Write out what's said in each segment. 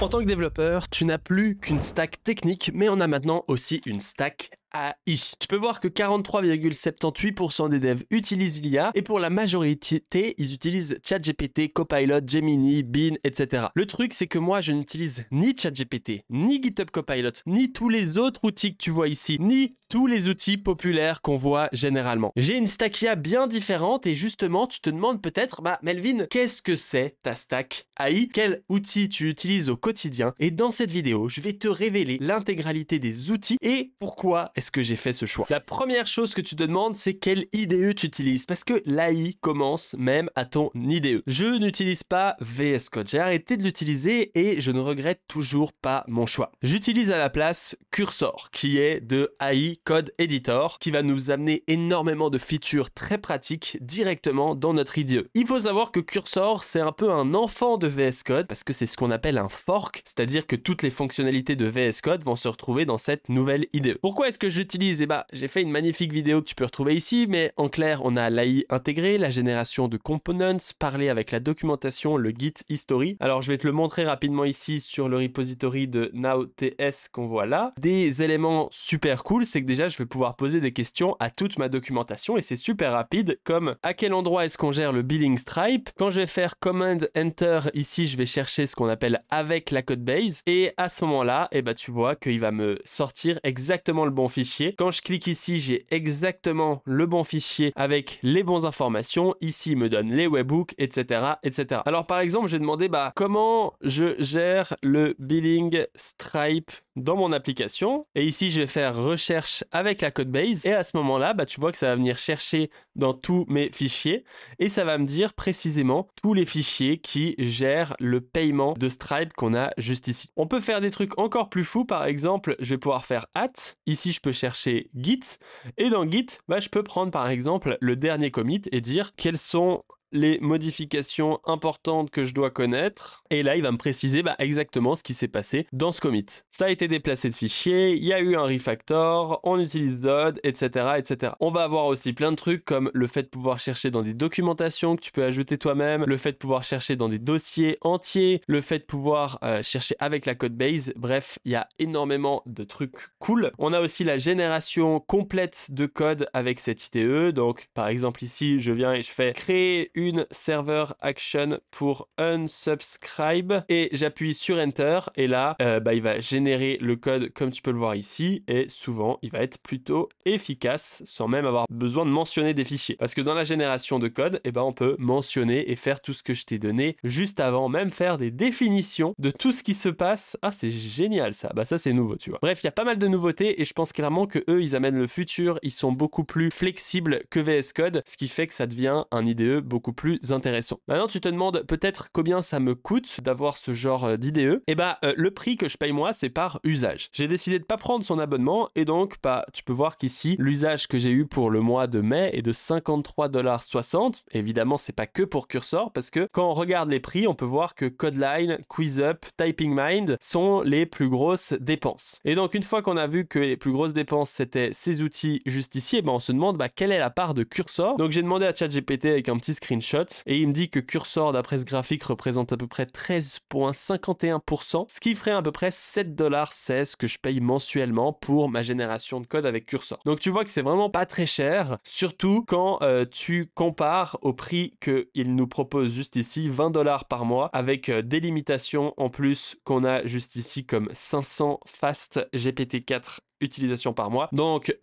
En tant que développeur, tu n'as plus qu'une stack technique, mais on a maintenant aussi une stack AI. Tu peux voir que 43,78% des devs utilisent l'IA et pour la majorité, ils utilisent ChatGPT, Copilot, Gemini, Bing, etc. Le truc, c'est que moi, je n'utilise ni ChatGPT, ni GitHub Copilot, ni tous les autres outils que tu vois ici, ni tous les outils populaires qu'on voit généralement. J'ai une stack IA bien différente et justement, tu te demandes peut-être, Melvin, qu'est-ce que c'est ta stack AI? Quel outil tu utilises au quotidien? Et dans cette vidéo, je vais te révéler l'intégralité des outils et pourquoi est-ce que j'ai fait ce choix. La première chose que tu te demandes, c'est quel IDE tu utilises parce que l'AI commence même à ton IDE. Je n'utilise pas VS Code, j'ai arrêté de l'utiliser et je ne regrette toujours pas mon choix. J'utilise à la place Cursor qui est de AI Code Editor qui va nous amener énormément de features très pratiques directement dans notre IDE. Il faut savoir que Cursor c'est un peu un enfant de VS Code parce que c'est ce qu'on appelle un fork, c'est-à-dire que toutes les fonctionnalités de VS Code vont se retrouver dans cette nouvelle IDE. Pourquoi est-ce que j'utilise? J'ai fait une magnifique vidéo que tu peux retrouver ici, mais en clair, on a l'AI intégrée, la génération de components, parler avec la documentation, le Git history. Alors, je vais te le montrer rapidement ici sur le repository de Node.js qu'on voit là. Des éléments super cool, c'est que déjà, je vais pouvoir poser des questions à toute ma documentation et c'est super rapide, comme à quel endroit est-ce qu'on gère le billing stripe. Quand je vais faire command enter ici, je vais chercher ce qu'on appelle avec la codebase et à ce moment-là, tu vois qu'il va me sortir exactement le bon fichier. Quand je clique ici, j'ai exactement le bon fichier avec les bonnes informations. Ici, il me donne les webhooks, etc., etc. Alors, par exemple, j'ai demandé comment je gère le billing Stripe dans mon application. Et ici, je vais faire recherche avec la codebase. Et à ce moment-là, tu vois que ça va venir chercher dans tous mes fichiers et ça va me dire précisément tous les fichiers qui gèrent le paiement de Stripe qu'on a juste ici. On peut faire des trucs encore plus fous. Par exemple, je vais pouvoir faire @ Ici, je peux chercher Git. Et dans Git, je peux prendre par exemple le dernier commit et dire quels sont les modifications importantes que je dois connaître. Et là, il va me préciser exactement ce qui s'est passé dans ce commit. Ça a été déplacé de fichier, il y a eu un refactor, on utilise Dod, etc., etc. On va avoir aussi plein de trucs comme le fait de pouvoir chercher dans des documentations que tu peux ajouter toi-même, le fait de pouvoir chercher dans des dossiers entiers, le fait de pouvoir chercher avec la codebase. Bref, il y a énormément de trucs cool. On a aussi la génération complète de code avec cette IDE. Donc, par exemple, ici, je viens et je fais créer une server action pour unsubscribe et j'appuie sur enter et là il va générer le code comme tu peux le voir ici et souvent il va être plutôt efficace sans même avoir besoin de mentionner des fichiers parce que dans la génération de code on peut mentionner et faire tout ce que je t'ai donné juste avant, même faire des définitions de tout ce qui se passe. C'est génial ça, ça c'est nouveau tu vois. Bref, il y a pas mal de nouveautés et je pense clairement que eux ils amènent le futur, ils sont beaucoup plus flexibles que VS Code, ce qui fait que ça devient un IDE beaucoup plus intéressant. Maintenant, tu te demandes peut-être combien ça me coûte d'avoir ce genre d'IDE. Le prix que je paye moi, c'est par usage. J'ai décidé de pas prendre son abonnement et donc, tu peux voir qu'ici, l'usage que j'ai eu pour le mois de mai est de 53,60 $. Évidemment, c'est pas que pour Cursor parce que quand on regarde les prix, on peut voir que Codeline, QuizUp, TypingMind sont les plus grosses dépenses. Et donc, une fois qu'on a vu que les plus grosses dépenses, c'était ces outils juste ici, on se demande quelle est la part de Cursor. Donc, j'ai demandé à ChatGPT avec un petit screenshot et il me dit que Cursor d'après ce graphique représente à peu près 13,51%, ce qui ferait à peu près 7,16 $ que je paye mensuellement pour ma génération de code avec Cursor. Donc tu vois que c'est vraiment pas très cher, surtout quand tu compares au prix qu'il nous propose juste ici, 20 $ par mois, avec des limitations en plus qu'on a juste ici comme 500 fast GPT-4 utilisation par mois. Donc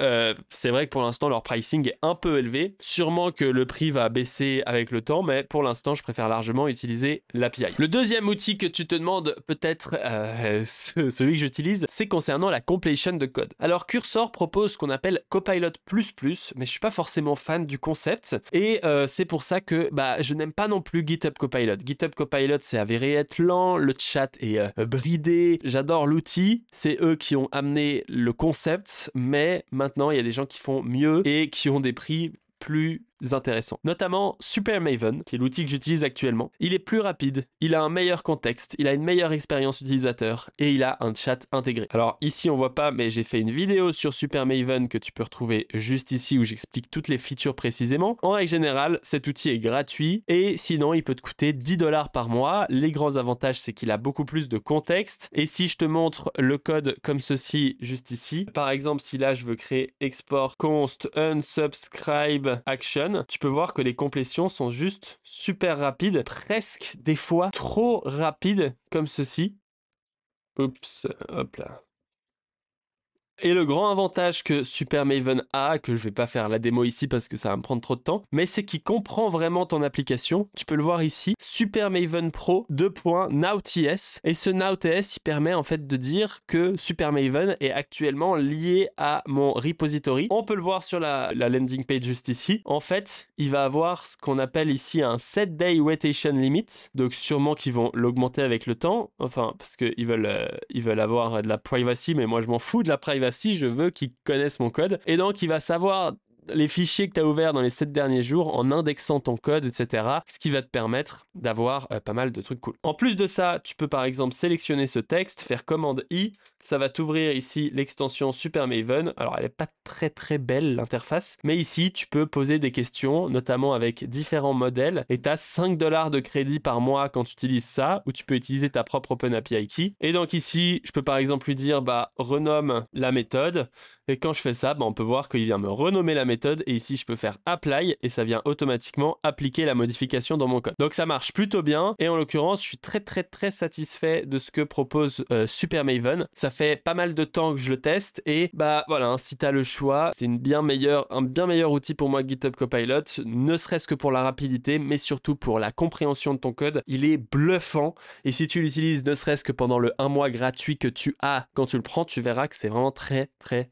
c'est vrai que pour l'instant leur pricing est un peu élevé. Sûrement que le prix va baisser avec le temps, mais pour l'instant je préfère largement utiliser l'API. Le deuxième outil que tu te demandes peut-être, celui que j'utilise, c'est concernant la completion de code. Alors Cursor propose ce qu'on appelle Copilot++, mais je suis pas forcément fan du concept et c'est pour ça que je n'aime pas non plus GitHub Copilot. GitHub Copilot c'est avéré être lent, le chat est bridé. J'adore l'outil, c'est eux qui ont amené le concept, mais maintenant il y a des gens qui font mieux et qui ont des prix plus intéressants. Notamment Super Maven, qui est l'outil que j'utilise actuellement. Il est plus rapide, il a un meilleur contexte, il a une meilleure expérience utilisateur et il a un chat intégré. Alors ici on voit pas, mais j'ai fait une vidéo sur Super Maven que tu peux retrouver juste ici où j'explique toutes les features précisément. En règle générale, cet outil est gratuit et sinon il peut te coûter 10 $ par mois. Les grands avantages, c'est qu'il a beaucoup plus de contexte. Et si je te montre le code comme ceci, juste ici, par exemple, si là je veux créer export const unsubscribe action, tu peux voir que les complétions sont juste super rapides, presque des fois trop rapides comme ceci. Oups, hop là. Et le grand avantage que Super Maven a, que je vais pas faire la démo ici parce que ça va me prendre trop de temps, mais c'est qu'il comprend vraiment ton application. Tu peux le voir ici, Super Maven Pro 2.NowTS. Et ce NowTS, il permet en fait de dire que Super Maven est actuellement lié à mon repository. On peut le voir sur la landing page juste ici. En fait, il va avoir ce qu'on appelle ici un set day waitation limit. Donc sûrement qu'ils vont l'augmenter avec le temps. Enfin, parce qu'ils veulent avoir de la privacy, mais moi je m'en fous de la privacy. Je veux qu'ils connaissent mon code. Et donc, il va savoir les fichiers que tu as ouverts dans les 7 derniers jours en indexant ton code, etc. Ce qui va te permettre d'avoir pas mal de trucs cool. En plus de ça, tu peux par exemple sélectionner ce texte, faire commande I, ça va t'ouvrir ici l'extension Super Maven. Alors, elle n'est pas très belle l'interface, mais ici, tu peux poser des questions, notamment avec différents modèles, et tu as 5 $ de crédit par mois quand tu utilises ça, ou tu peux utiliser ta propre OpenAPI key. Et donc ici, je peux par exemple lui dire, renomme la méthode, et quand je fais ça, on peut voir qu'il vient me renommer la méthode, et ici, je peux faire apply, et ça vient automatiquement appliquer la modification dans mon code. Donc ça marche plutôt bien, et en l'occurrence, je suis très satisfait de ce que propose Super Maven. Ça fait pas mal de temps que je le teste, et voilà, si tu as le choix, c'est un bien meilleur outil pour moi que GitHub Copilot, ne serait-ce que pour la rapidité, mais surtout pour la compréhension de ton code. Il est bluffant, et si tu l'utilises ne serait-ce que pendant le 1 mois gratuit que tu as quand tu le prends, tu verras que c'est vraiment très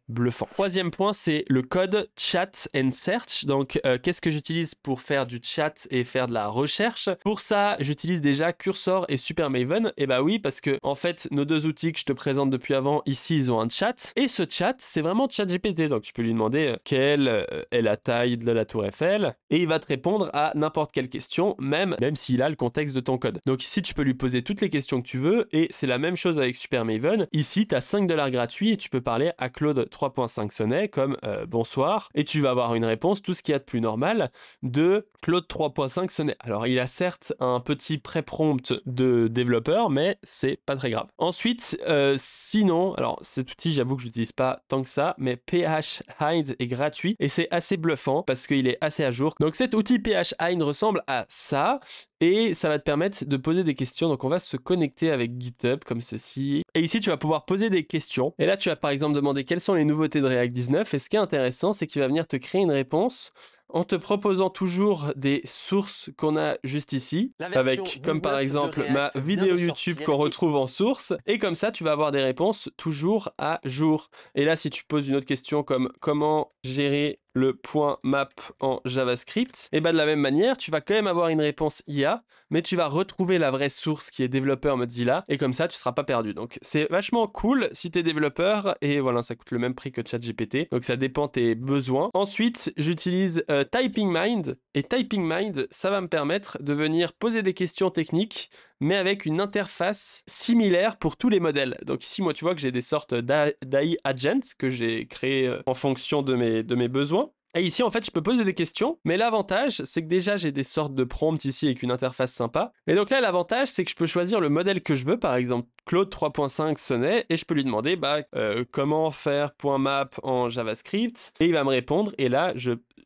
bluffant. Troisième point, c'est le code chat and search. Donc qu'est-ce que j'utilise pour faire du chat et faire de la recherche? Pour ça, j'utilise déjà Cursor et Super Maven. Et oui, parce que en fait, nos deux outils que je te présente depuis avant, ici, ils ont un chat. Et ce chat, c'est vraiment ChatGPT. Donc tu peux lui demander quelle est la taille de la tour Eiffel, et il va te répondre à n'importe quelle question, même s'il a le contexte de ton code. Donc ici, tu peux lui poser toutes les questions que tu veux, et c'est la même chose avec Super Maven. Ici, tu as 5 $ gratuits, et tu peux parler à Claude 3.5 Sonnet comme bonsoir, et tu vas avoir une réponse, tout ce qu'il y a de plus normal, de Claude 3.5 Sonnet. Alors, il a certes un petit pré-prompt de développeur, mais c'est pas très grave. Ensuite, sinon, alors cet outil, j'avoue que je l'utilise pas tant que ça, mais PHHide est gratuit, et c'est assez bluffant parce qu'il est assez à jour. Donc cet outil PHHide ressemble à ça, et ça va te permettre de poser des questions. Donc on va se connecter avec GitHub comme ceci. Et ici, tu vas pouvoir poser des questions. Et là, tu vas par exemple demander quelles sont les nouveautés de React 19. Et ce qui est intéressant, c'est qu'il va venir te créer une réponse en te proposant toujours des sources qu'on a juste ici, avec comme par exemple ma vidéo YouTube qu'on retrouve en source, et comme ça tu vas avoir des réponses toujours à jour. Et là, si tu poses une autre question comme comment gérer le point map en JavaScript, et de la même manière, tu vas quand même avoir une réponse IA, mais tu vas retrouver la vraie source qui est développeur Mozilla, et comme ça tu seras pas perdu. Donc c'est vachement cool si tu es développeur, et voilà, ça coûte le même prix que ChatGPT, donc ça dépend tes besoins. Ensuite, j'utilise TypingMind, et TypingMind, ça va me permettre de venir poser des questions techniques, mais avec une interface similaire pour tous les modèles. Donc ici, moi, tu vois que j'ai des sortes d'AI agents que j'ai créés en fonction de mes besoins. Et ici, en fait, je peux poser des questions, mais l'avantage, c'est que déjà, j'ai des sortes de prompts ici avec une interface sympa. Et donc là, l'avantage, c'est que je peux choisir le modèle que je veux, par exemple, Claude 3.5 Sonnet, et je peux lui demander comment faire .map en JavaScript, et il va me répondre, et là,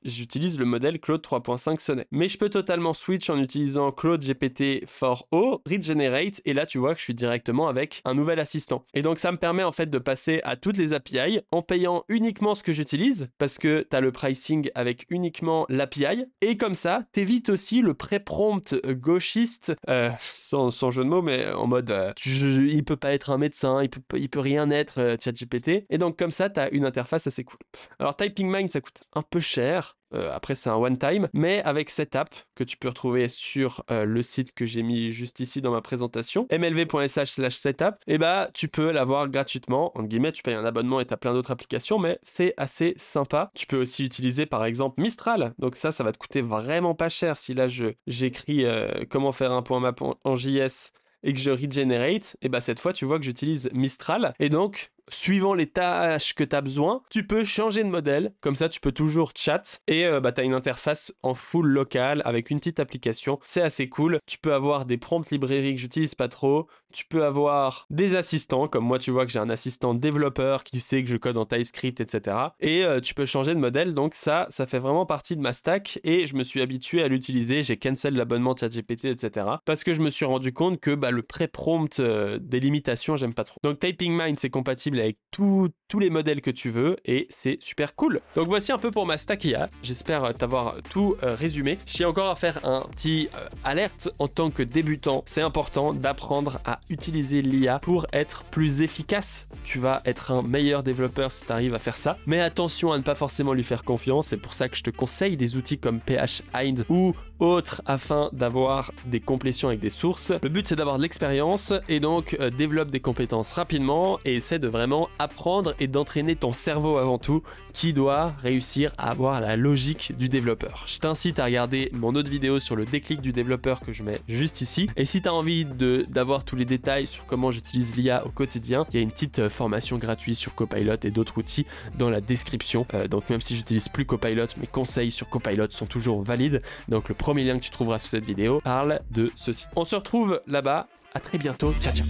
j'utilise le modèle Claude 3.5 Sonnet. Mais je peux totalement switch en utilisant Claude GPT-4o, Regenerate, et là, tu vois que je suis directement avec un nouvel assistant. Et donc, ça me permet en fait de passer à toutes les API en payant uniquement ce que j'utilise, parce que tu as le pricing avec uniquement l'API, et comme ça, t'évites aussi le pré-prompt gauchiste, sans jeu de mots, mais en mode, il peut pas être un médecin, il peut rien être, ChatGPT, et donc comme ça, tu as une interface assez cool. Alors, TypingMind, ça coûte un peu cher, Après, c'est un one-time, mais avec cette app que tu peux retrouver sur le site que j'ai mis juste ici dans ma présentation, mlv.sh/setup, et bah tu peux l'avoir gratuitement. En guillemets, tu payes un abonnement et tu as plein d'autres applications, mais c'est assez sympa. Tu peux aussi utiliser par exemple Mistral, donc ça va te coûter vraiment pas cher. Si là j'écris comment faire un point map en JS et que je regenerate, et bah cette fois tu vois que j'utilise Mistral, et donc suivant les tâches que tu as besoin, tu peux changer de modèle, comme ça tu peux toujours chat, et bah, tu as une interface en full local avec une petite application, c'est assez cool. Tu peux avoir des prompts librairies que j'utilise pas trop, tu peux avoir des assistants, comme moi tu vois que j'ai un assistant développeur qui sait que je code en TypeScript, etc. Et tu peux changer de modèle, donc ça fait vraiment partie de ma stack, et je me suis habitué à l'utiliser, j'ai cancel l'abonnement ChatGPT, etc. parce que je me suis rendu compte que bah, le pré-prompt des limitations, j'aime pas trop. Donc TypingMind, c'est compatible avec tous les modèles que tu veux et c'est super cool. Donc voici un peu pour ma stack IA. J'espère t'avoir tout résumé. Je tiens encore à faire un petit alerte en tant que débutant. C'est important d'apprendre à utiliser l'IA pour être plus efficace. Tu vas être un meilleur développeur si tu arrives à faire ça. Mais attention à ne pas forcément lui faire confiance. C'est pour ça que je te conseille des outils comme PHHind ou autres afin d'avoir des complétions avec des sources. Le but c'est d'avoir de l'expérience et donc développe des compétences rapidement et essaie de vraiment apprendre et d'entraîner ton cerveau avant tout qui doit réussir à avoir la logique du développeur. Je t'incite à regarder mon autre vidéo sur le déclic du développeur que je mets juste ici. Et si tu as envie d'avoir tous les détails sur comment j'utilise l'IA au quotidien, il y a une petite formation gratuite sur Copilot et d'autres outils dans la description. Donc même si j'utilise plus Copilot, mes conseils sur Copilot sont toujours valides. Donc le premier lien que tu trouveras sous cette vidéo parle de ceci. On se retrouve là-bas. À très bientôt. Ciao, ciao.